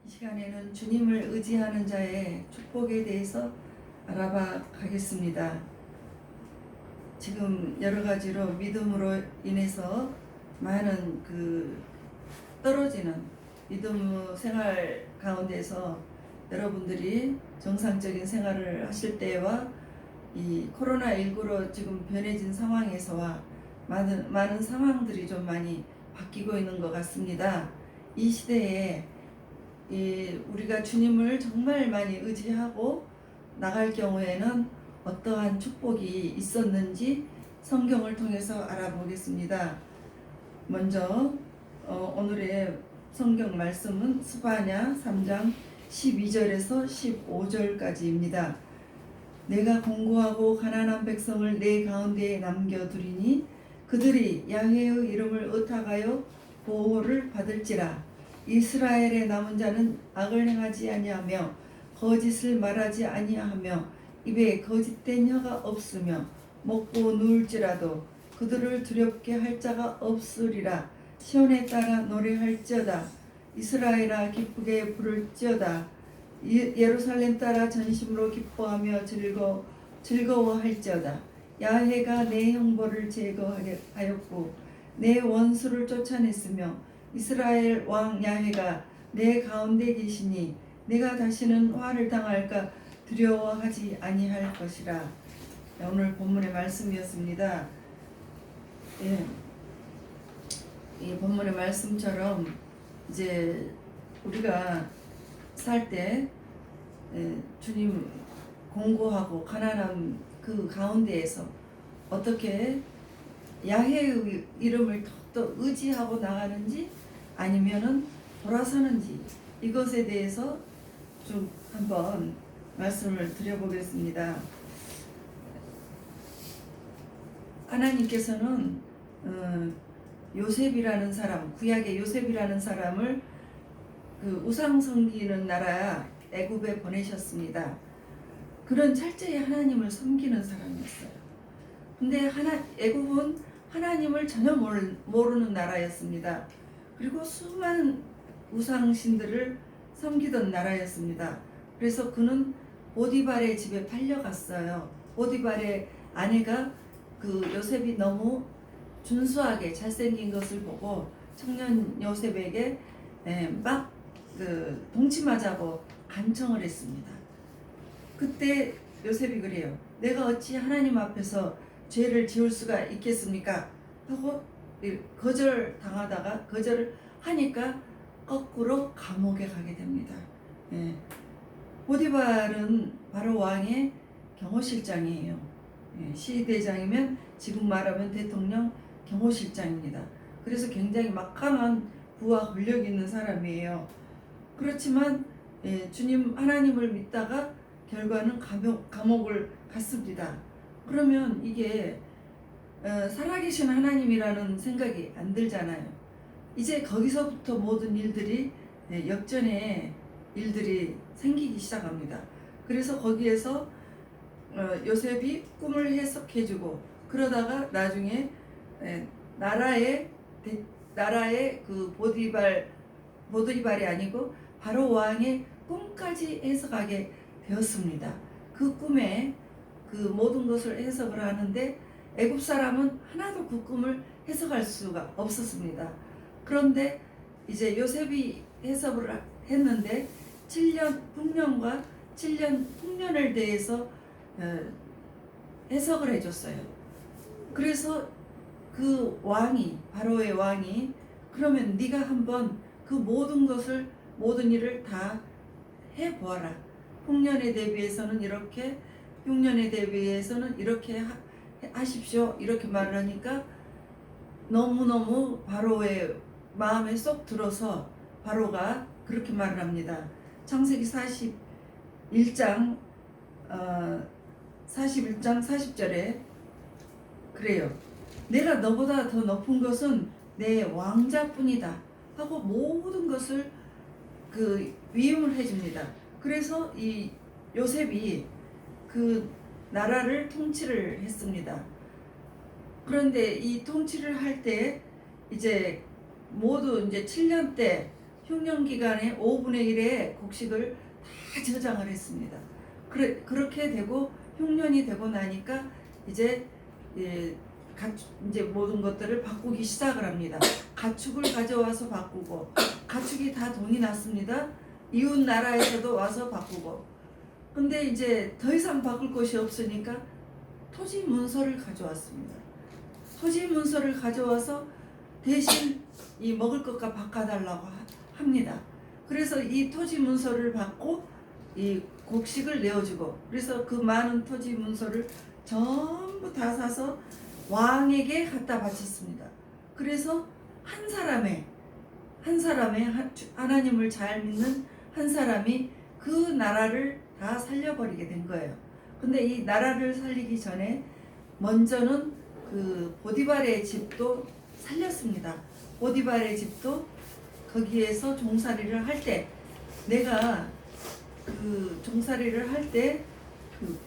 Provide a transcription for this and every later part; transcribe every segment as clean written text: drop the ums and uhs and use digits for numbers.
이 시간에는 주님을 의지하는 자의 축복에 대해서 알아봐 가겠습니다. 지금 여러 가지로 믿음으로 인해서 많은 떨어지는 믿음 생활 가운데서 여러분들이 정상적인 생활을 하실 때와 이 코로나19로 지금 변해진 상황에서와 많은 상황들이 좀 많이 바뀌고 있는 것 같습니다. 이 시대에 우리가 주님을 정말 많이 의지하고 나갈 경우에는 어떠한 축복이 있었는지 성경을 통해서 알아보겠습니다. 먼저 오늘의 성경 말씀은 스바냐 3장 12절에서 15절까지입니다. 내가 공고하고 가난한 백성을 내 가운데에 남겨두리니 그들이 야훼의 이름을 의탁하여 보호를 받을지라. 이스라엘의 남은 자는 악을 행하지 아니하며 거짓을 말하지 아니하며 입에 거짓된 혀가 없으며 먹고 누울지라도 그들을 두렵게 할 자가 없으리라. 시온에 따라 노래할지어다. 이스라엘아 기쁘게 부를지어다. 예루살렘 따라 전심으로 기뻐하며 즐거워할지어다. 야훼가 내 형벌을 제거하였고 내 원수를 쫓아냈으며 이스라엘 왕 야훼가 내 가운데 계시니 내가 다시는 화를 당할까 두려워하지 아니할 것이라. 오늘 본문의 말씀이었습니다. 이 본문의 말씀처럼 이제 우리가 살 때 주님 공고하고 가난한 그 가운데에서 어떻게 야훼의 이름을 더욱더 의지하고 나가는지 아니면은 돌아서는지 이것에 대해서 좀 한번 말씀을 드려보겠습니다. 하나님께서는 요셉이라는 사람, 구약의 요셉이라는 사람을 그 우상 섬기는 나라 애굽에 보내셨습니다. 그런 철저히 하나님을 섬기는 사람이었어요. 근데 애굽은 하나님을 전혀 모르는 나라였습니다. 그리고 수많은 우상신들을 섬기던 나라였습니다. 그래서 그는 보디발의 집에 팔려갔어요. 보디발의 아내가 그 요셉이 너무 준수하게 잘생긴 것을 보고 청년 요셉에게 막 동침하자고 간청을 했습니다. 그때 요셉이 그래요. 내가 어찌 하나님 앞에서 죄를 지을 수가 있겠습니까? 하고 거절당하다가 거절을 하니까 거꾸로 감옥에 가게 됩니다. 보디발은 바로 왕의 경호실장이에요. 시대장이면 지금 말하면 대통령 경호실장입니다. 그래서 굉장히 막강한 부와 권력이 있는 사람이에요. 그렇지만 주님 하나님을 믿다가 결과는 감옥을 갔습니다. 그러면 이게 살아계신 하나님이라는 생각이 안 들잖아요. 이제 거기서부터 모든 일들이 역전의 일들이 생기기 시작합니다. 그래서 거기에서 요셉이 꿈을 해석해주고 그러다가 나중에 나라의 그 보디발이 아니고 바로 왕의 꿈까지 해석하게 되었습니다. 그 꿈에 그 모든 것을 해석을 하는데 애굽 사람은 하나도 그 꿈을 해석할 수가 없었습니다. 그런데 이제 요셉이 해석을 했는데 7년 풍년과 7년 풍년을 대해서 해석을 해줬어요. 그래서 그 왕이 바로의 왕이 그러면 네가 한번 그 모든 일을 다 해보아라. 풍년에 대비해서는 이렇게, 흉년에 대비해서는 이렇게 하십시오. 이렇게 말을 하니까 너무너무 바로의 마음에 쏙 들어서 바로가 그렇게 말을 합니다. 창세기 41장 40절에 그래요. 내가 너보다 더 높은 것은 내 왕자뿐이다 하고 모든 것을 위임을 해줍니다. 그래서 이 요셉이 그 나라를 통치를 했습니다. 그런데 이 통치를 할 때 이제 모두 이제 7년 때 흉년 기간에 5분의 1의 곡식을 다 저장을 했습니다. 그렇게 되고 흉년이 되고 나니까 이제 이제 모든 것들을 바꾸기 시작을 합니다. 가축을 가져와서 바꾸고, 가축이 다 돈이 났습니다. 이웃 나라에서도 와서 바꾸고. 근데 이제 더 이상 바꿀 것이 없으니까 토지 문서를 가져왔습니다. 토지 문서를 가져와서 대신 이 먹을 것과 바꿔달라고 합니다. 그래서 이 토지 문서를 받고 이 곡식을 내어주고, 그래서 그 많은 토지 문서를 전부 다 사서 왕에게 갖다 바쳤습니다. 그래서 한 사람의 하나님을 잘 믿는 한 사람이 그 나라를 다 살려버리게 된 거예요. 근데 이 나라를 살리기 전에 먼저는 그 보디발의 집도 살렸습니다. 보디발의 집도 거기에서 종살이를 할 때, 내가 그 종살이를 할 때 그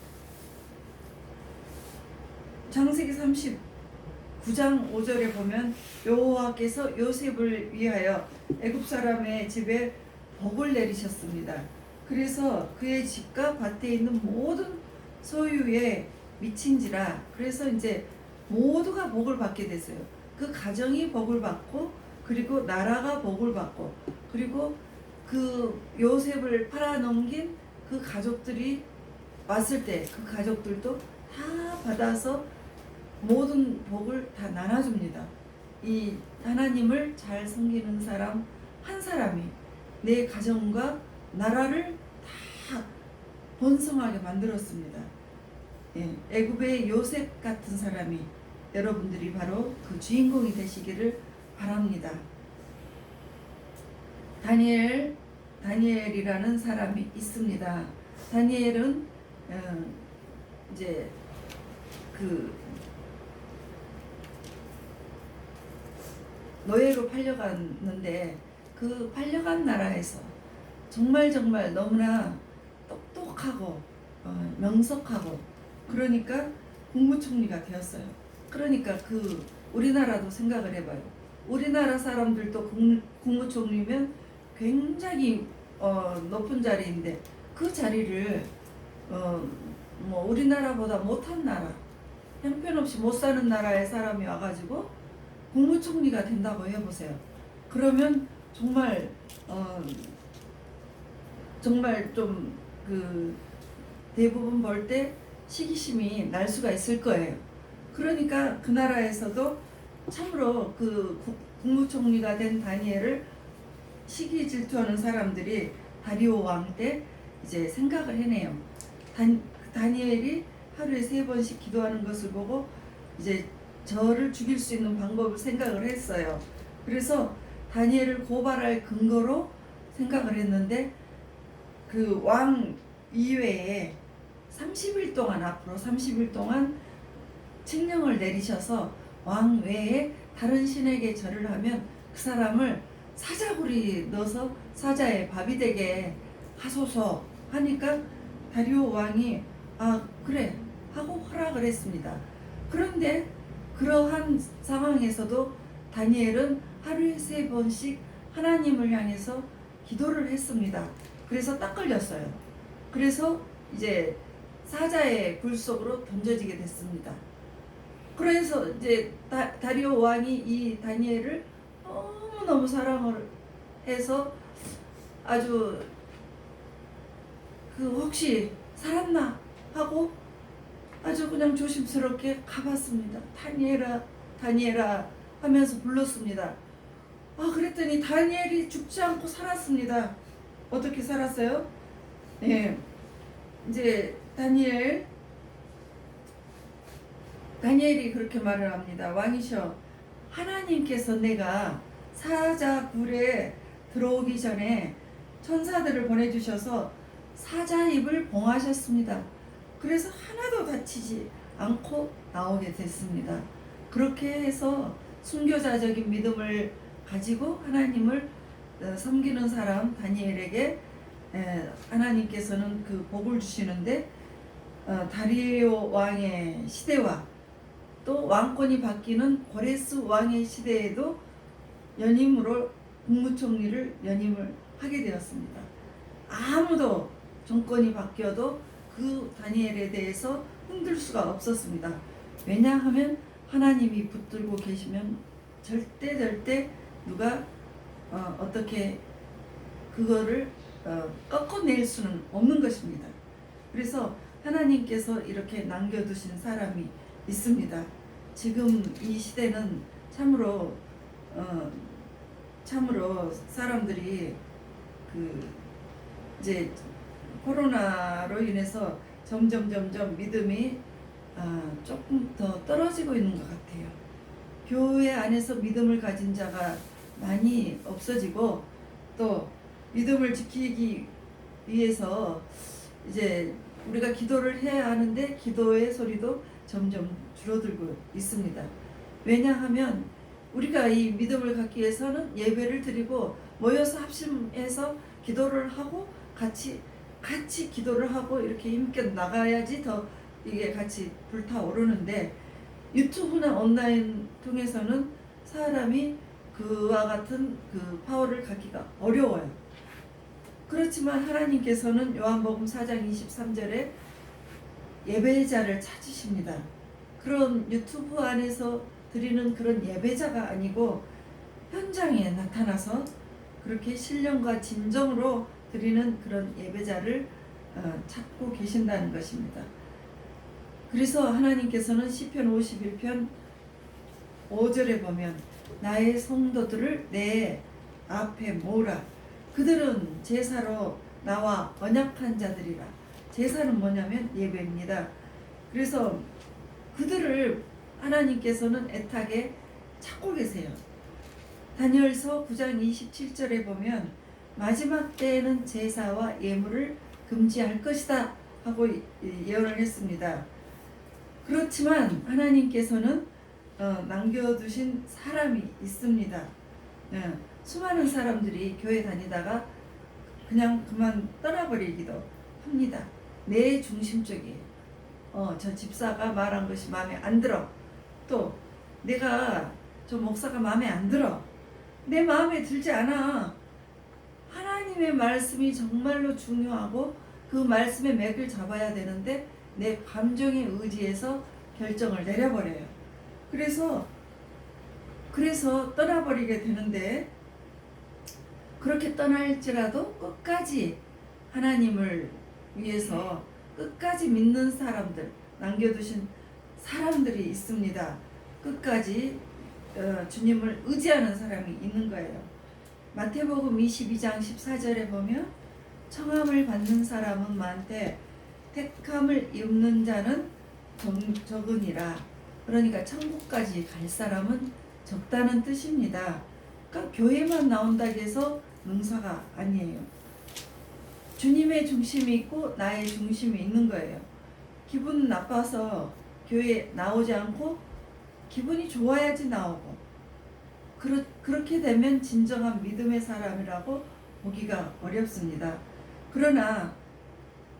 창세기 39장 5절에 보면 여호와께서 요셉을 위하여 애굽 사람의 집에 복을 내리셨습니다. 그래서 그의 집과 밭에 있는 모든 소유에 미친지라. 그래서 이제 모두가 복을 받게 됐어요. 그 가정이 복을 받고, 그리고 나라가 복을 받고, 그리고 그 요셉을 팔아넘긴 그 가족들이 왔을 때 그 가족들도 다 받아서 모든 복을 다 나눠줍니다. 이 하나님을 잘 섬기는 사람 한 사람이 내 가정과 나라를 다 번성하게 만들었습니다. 애굽의 요셉 같은 사람이 여러분들이 바로 그 주인공이 되시기를 바랍니다. 다니엘이라는 사람이 있습니다. 다니엘은 이제 그 노예로 팔려갔는데, 그 팔려간 나라에서 정말 너무나 똑똑하고 명석하고, 그러니까 국무총리가 되었어요. 그러니까 그 우리나라도 생각을 해봐요. 우리나라 사람들도 국무총리면 굉장히 높은 자리인데, 그 자리를 뭐 우리나라보다 못한 나라, 형편없이 못 사는 나라의 사람이 와가지고 국무총리가 된다고 해보세요. 그러면 정말 좀 그 대부분 볼 때 시기심이 날 수가 있을 거예요. 그러니까 그 나라에서도 참으로 그 국무총리가 된 다니엘을 시기 질투하는 사람들이 다리오 왕 때 이제 생각을 해내요. 다니엘이 하루에 3번씩 기도하는 것을 보고 이제 저를 죽일 수 있는 방법을 생각을 했어요. 그래서 다니엘을 고발할 근거로 생각을 했는데, 그 왕 이외에 30일 동안, 앞으로 30일 동안 칙령을 내리셔서 왕 외에 다른 신에게 절을 하면 그 사람을 사자굴이 넣어서 사자의 밥이 되게 하소서 하니까 다리오 왕이 그래 하고 허락을 했습니다. 그런데 그러한 상황에서도 다니엘은 하루에 3번씩 하나님을 향해서 기도를 했습니다. 그래서 딱 걸렸어요. 그래서 이제 사자의 굴 속으로 던져지게 됐습니다. 그래서 이제 다리오 왕이 이 다니엘을 너무너무 사랑을 해서 아주 혹시 살았나 하고 아주 그냥 조심스럽게 가봤습니다. 다니엘아 하면서 불렀습니다. 그랬더니 다니엘이 죽지 않고 살았습니다. 어떻게 살았어요? 이제 다니엘이 그렇게 말을 합니다. 왕이셔, 하나님께서 내가 사자 굴에 들어오기 전에 천사들을 보내주셔서 사자 입을 봉하셨습니다. 그래서 하나도 다치지 않고 나오게 됐습니다. 그렇게 해서 순교자적인 믿음을 가지고 하나님을 섬기는 사람 다니엘에게 하나님께서는 그 복을 주시는데, 다리오 왕의 시대와 또 왕권이 바뀌는 고레스 왕의 시대에도 연임으로 국무총리를 연임을 하게 되었습니다. 아무도 정권이 바뀌어도 그 다니엘에 대해서 흔들 수가 없었습니다. 왜냐하면 하나님이 붙들고 계시면 절대 누가 어떻게 그거를 꺾어낼 수는 없는 것입니다. 그래서 하나님께서 이렇게 남겨두신 사람이 있습니다. 지금 이 시대는 참으로 사람들이 이제 코로나로 인해서 점점 믿음이 조금 더 떨어지고 있는 것 같아요. 교회 안에서 믿음을 가진 자가 많이 없어지고, 또 믿음을 지키기 위해서 이제 우리가 기도를 해야 하는데 기도의 소리도 점점 줄어들고 있습니다. 왜냐하면 우리가 이 믿음을 갖기 위해서는 예배를 드리고 모여서 합심해서 기도를 하고 같이 기도를 하고 이렇게 힘있게 나가야지 더 이게 같이 불타오르는데, 유튜브나 온라인 통해서는 사람이 그와 같은 그 파워를 갖기가 어려워요. 그렇지만 하나님께서는 요한복음 4장 23절에 예배자를 찾으십니다. 그런 유튜브 안에서 드리는 그런 예배자가 아니고 현장에 나타나서 그렇게 신령과 진정으로 드리는 그런 예배자를 찾고 계신다는 것입니다. 그래서 하나님께서는 시편 51편 5절에 보면 나의 성도들을 내 앞에 모으라. 그들은 제사로 나와 언약한 자들이라. 제사는 뭐냐면 예배입니다. 그래서 그들을 하나님께서는 애타게 찾고 계세요. 다니엘서 9장 27절에 보면 마지막 때에는 제사와 예물을 금지할 것이다 하고 예언을 했습니다. 그렇지만 하나님께서는 남겨두신 사람이 있습니다. 수많은 사람들이 교회 다니다가 그냥 그만 떠나버리기도 합니다. 내 중심적이에요. 저 집사가 말한 것이 마음에 안 들어. 또 내가 저 목사가 마음에 안 들어. 내 마음에 들지 않아. 하나님의 말씀이 정말로 중요하고 그 말씀의 맥을 잡아야 되는데 내 감정에 의지해서 결정을 내려버려요. 그래서 떠나버리게 되는데, 그렇게 떠날지라도 끝까지 하나님을 위해서 끝까지 믿는 사람들, 남겨두신 사람들이 있습니다. 끝까지 주님을 의지하는 사람이 있는 거예요. 마태복음 22장 14절에 보면 청함을 받는 사람은 많되 택함을 입는 자는 적으니라. 그러니까 천국까지 갈 사람은 적다는 뜻입니다. 그러니까 교회만 나온다고 해서 능사가 아니에요. 주님의 중심이 있고 나의 중심이 있는 거예요. 기분 나빠서 교회 나오지 않고 기분이 좋아야지 나오고, 그렇게 되면 진정한 믿음의 사람이라고 보기가 어렵습니다. 그러나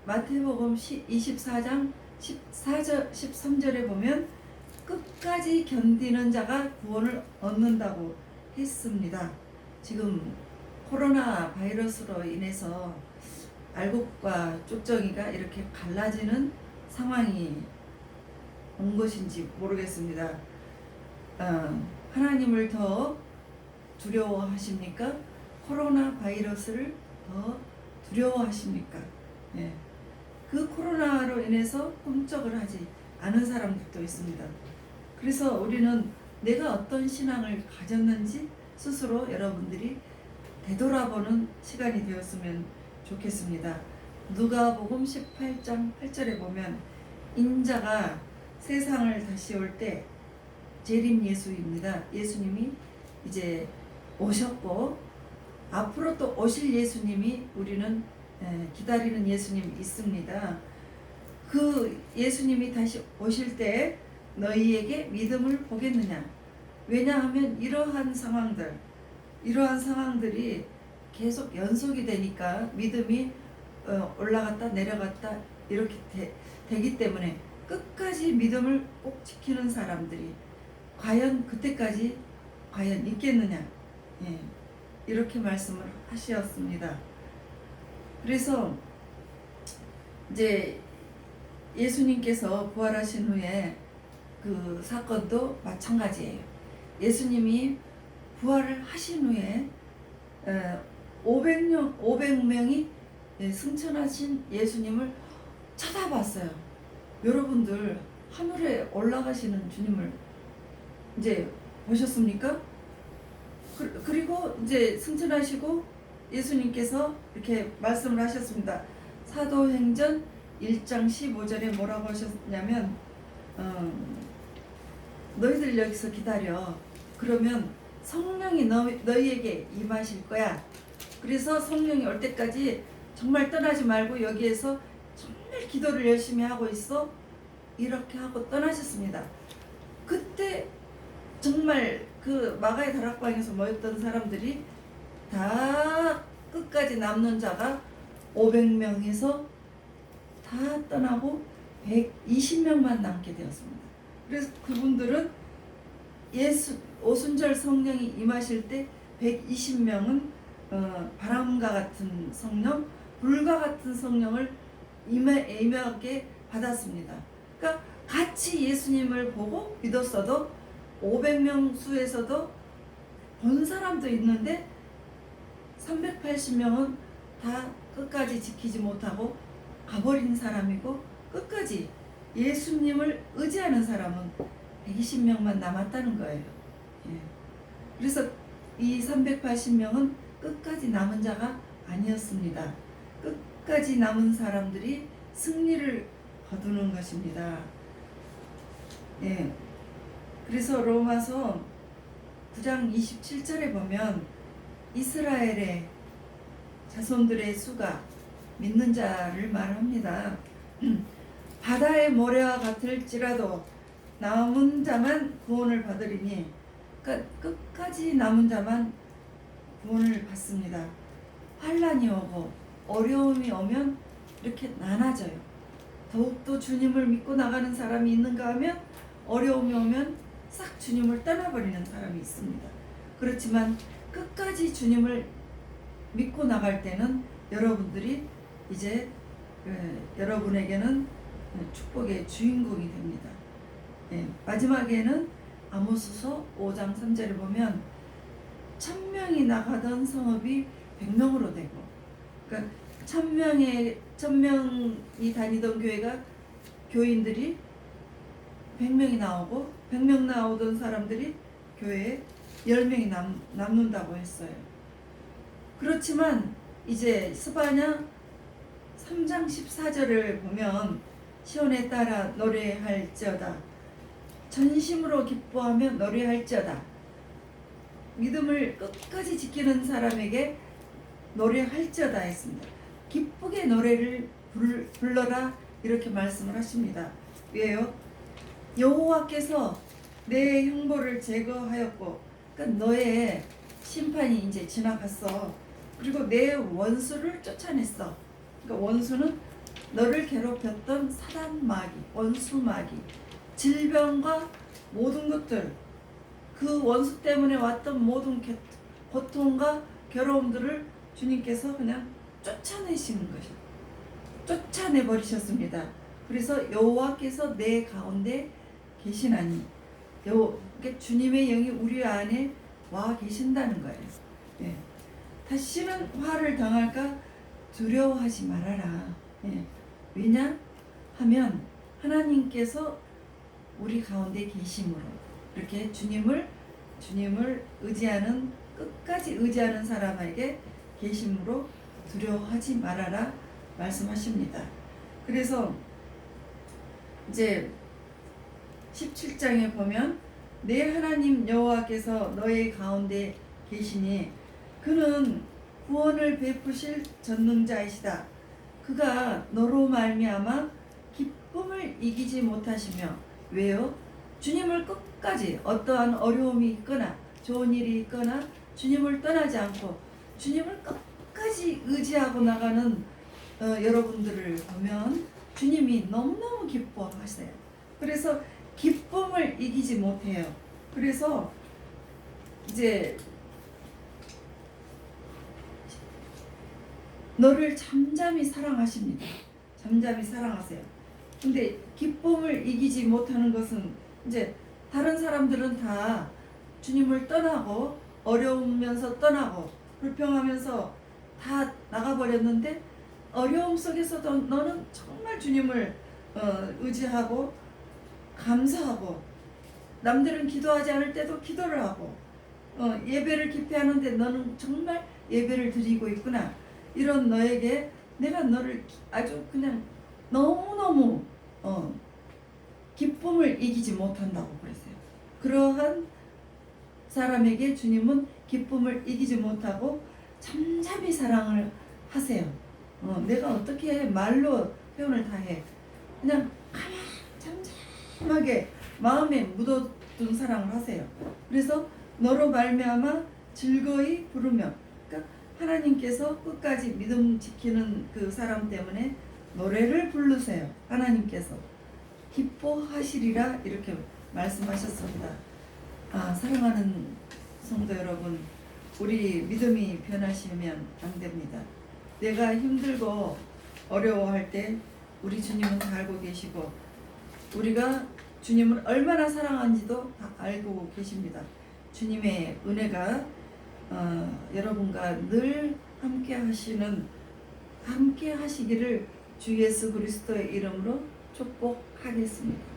마태복음 24장 13절에 보면 끝까지 견디는 자가 구원을 얻는다고 했습니다. 지금 코로나 바이러스로 인해서 알곡과 쪽정이가 이렇게 갈라지는 상황이 온 것인지 모르겠습니다. 하나님을 더 두려워하십니까? 코로나 바이러스를 더 두려워하십니까? 네. 그 코로나로 인해서 꿈쩍을 하지 않은 사람들도 있습니다. 그래서 우리는 내가 어떤 신앙을 가졌는지 스스로 여러분들이 되돌아보는 시간이 되었으면 좋겠습니다. 누가복음 18장 8절에 보면 인자가 세상을 다시 올 때 재림 예수입니다. 예수님이 이제 오셨고 앞으로 또 오실 예수님이 우리는 기다리는 예수님이 있습니다. 그 예수님이 다시 오실 때 너희에게 믿음을 보겠느냐? 왜냐하면 이러한 상황들이 계속 연속이 되니까 믿음이 올라갔다 내려갔다 이렇게 되기 때문에 끝까지 믿음을 꼭 지키는 사람들이 과연 그때까지 과연 있겠느냐? 예. 이렇게 말씀을 하셨습니다. 그래서 이제 예수님께서 부활하신 후에 그 사건도 마찬가지예요. 예수님이 부활을 하신 후에 500명이 승천하신 예수님을 쳐다봤어요. 여러분들 하늘에 올라가시는 주님을 이제 보셨습니까? 그리고 이제 승천하시고 예수님께서 이렇게 말씀을 하셨습니다. 사도행전 1장 15절에 뭐라고 하셨냐면 너희들 여기서 기다려. 그러면 성령이 너희에게 임하실 거야. 그래서 성령이 올 때까지 정말 떠나지 말고 여기에서 정말 기도를 열심히 하고 있어. 이렇게 하고 떠나셨습니다. 그때 정말 그 마가의 다락방에서 모였던 사람들이 다 끝까지 남는 자가 500명에서 다 떠나고 120명만 남게 되었습니다. 그래서 그분들은 오순절 성령이 임하실 때 120명은 바람과 같은 성령, 불과 같은 성령을 임하게 받았습니다. 그러니까 같이 예수님을 보고 믿었어도 500명 수에서도 본 사람도 있는데 380명은 다 끝까지 지키지 못하고 가버린 사람이고, 끝까지 예수님을 의지하는 사람은 120명만 남았다는 거예요. 예. 그래서 이 380명은 끝까지 남은 자가 아니었습니다. 끝까지 남은 사람들이 승리를 거두는 것입니다. 예. 그래서 로마서 9장 27절에 보면 이스라엘의 자손들의 수가 믿는 자를 말합니다. 바다의 모래와 같을지라도 남은 자만 구원을 받으리니, 그러니까 끝까지 남은 자만 구원을 받습니다. 환난이 오고 어려움이 오면 이렇게 나눠져요. 더욱더 주님을 믿고 나가는 사람이 있는가 하면 어려움이 오면 싹 주님을 떠나버리는 사람이 있습니다. 그렇지만 끝까지 주님을 믿고 나갈 때는 여러분들이 이제 여러분에게는 축복의 주인공이 됩니다. 마지막에는 아모스서 5장 3절을 보면 1000명이 나가던 성읍이 100명으로 되고, 그러니까 1000명이 다니던 교회가 교인들이 100명이 나오고 100명 나오던 사람들이 교회에 10명이 남는다고 했어요. 그렇지만 이제 스바냐 3장 14절을 보면 시온에 따라 노래할지어다, 전심으로 기뻐하며 노래할지어다, 믿음을 끝까지 지키는 사람에게 노래할지어다 했습니다. 기쁘게 노래를 불러라 이렇게 말씀을 하십니다. 왜요? 여호와께서 내 흉보를 제거하였고, 그러니까 너의 심판이 이제 지나갔어. 그리고 내 원수를 쫓아냈어. 그러니까 원수는 너를 괴롭혔던 사단 마귀, 원수 마귀, 질병과 모든 것들, 그 원수 때문에 왔던 모든 고통과 괴로움들을 주님께서 그냥 쫓아내시는 것이죠. 쫓아내버리셨습니다. 그래서 여호와께서 내 가운데 계시나니, 주님의 영이 우리 안에 와 계신다는 거예요. 예. 다시는 화를 당할까 두려워하지 말아라. 예. 왜냐 하면 하나님께서 우리 가운데 계심으로, 이렇게 주님을 의지하는, 끝까지 의지하는 사람에게 계심으로 두려워하지 말아라 말씀하십니다. 그래서 이제 17장에 보면 내 하나님 여호와께서 너희 가운데 계시니 그는 구원을 베푸실 전능자이시다. 그가 너로 말미암아 기쁨을 이기지 못하시며, 왜요? 주님을 끝까지 어떠한 어려움이 있거나 좋은 일이 있거나 주님을 떠나지 않고 주님을 끝까지 의지하고 나가는 여러분들을 보면 주님이 너무너무 기뻐하세요. 그래서 기쁨을 이기지 못해요. 그래서 이제 너를 잠잠히 사랑하십니다. 잠잠히 사랑하세요. 근데 기쁨을 이기지 못하는 것은 이제 다른 사람들은 다 주님을 떠나고 어려우면서 떠나고 불평하면서 다 나가버렸는데 어려움 속에서도 너는 정말 주님을 의지하고 감사하고 남들은 기도하지 않을 때도 기도를 하고 예배를 기피하는데 너는 정말 예배를 드리고 있구나. 이런 너에게 내가 너를 아주 그냥 너무너무 기쁨을 이기지 못한다고 그랬어요. 그러한 사람에게 주님은 기쁨을 이기지 못하고 잠잠히 사랑을 하세요. 내가 어떻게 말로 표현을 다 해. 그냥 가만 잠잠하게 마음에 묻어둔 사랑을 하세요. 그래서 너로 말미암아 즐거이 부르며, 그러니까 하나님께서 끝까지 믿음 지키는 그 사람 때문에 노래를 부르세요. 하나님께서 기뻐하시리라 이렇게 말씀하셨습니다. 사랑하는 성도 여러분, 우리 믿음이 변하시면 안 됩니다. 내가 힘들고 어려워할 때 우리 주님은 다 알고 계시고 우리가 주님을 얼마나 사랑하는지도 다 알고 계십니다. 주님의 은혜가 여러분과 늘 함께 하시기를 주 예수 그리스도의 이름으로 축복하겠습니다.